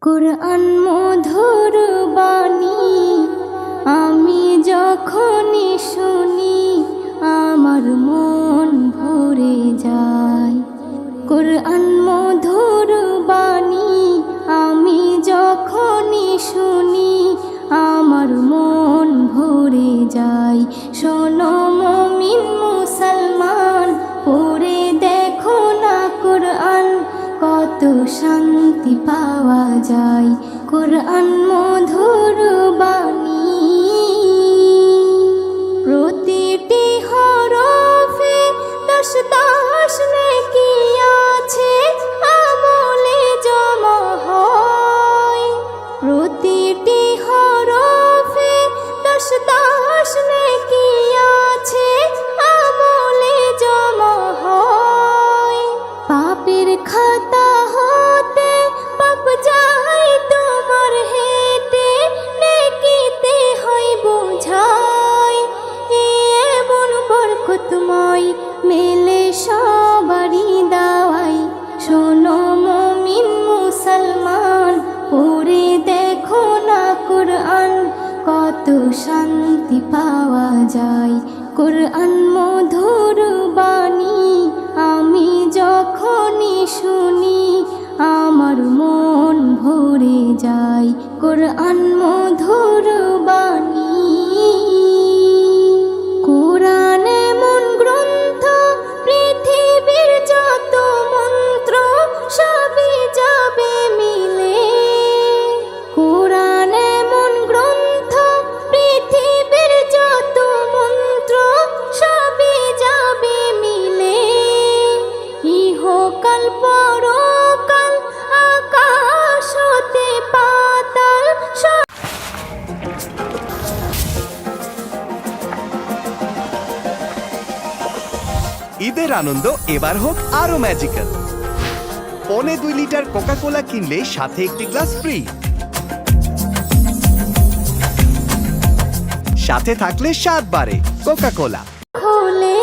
কুরআন মধুর বাণী আমি যখনই শুনি আমার মন ভরে যায়। কুরআন মধুর বাণী আমি যখনই শুনি আমার মন ভরে যায়। শোনো মুমিন মুসলমান, পড়ে দেখো না কুরআন, কত শান্তি পাওয়া যায়। কুরআন মধুর বাণী, প্রতিটি হরফে 10 নেকি আছে, আমলে জমা হয়। প্রতিটি হরফে 10 নেকি আছে, আমলে জমা হয়। পাপের খাতা হতে পাপ যায় তোমার হেঁটে, নেকিতে হয় বোঝাই। এমন বরকতময় মেলে সবারই দাওয়াই। শোনো মুমিন মুসলমান, পড়ে দেখো না কুরআন, কত শান্তি পাওয়া যায়। কুরআন মধুর বাণী আমি যখনই শুনি আমার মন ভরে যায়। কুরআন মধুর বাণী। কুরআন এমন গ্রন্থ, পৃথিবীর যত মন্ত্র সবই যাবে মিলে। কুরআন এমন গ্রন্থ, পৃথিবীর যত মন্ত্র সবই যাবে মিলে। ইহকাল পরকাল আকাশ হতে পাতাল ঈদের আনন্দ এবার হোক আরো ম্যাজিক্যাল। 2.25 লিটার কোকা কোলা কিনলে সাথে একটি গ্লাস ফ্রি, সাথে থাকলে 7 বারে কোকা কোলা। খোলে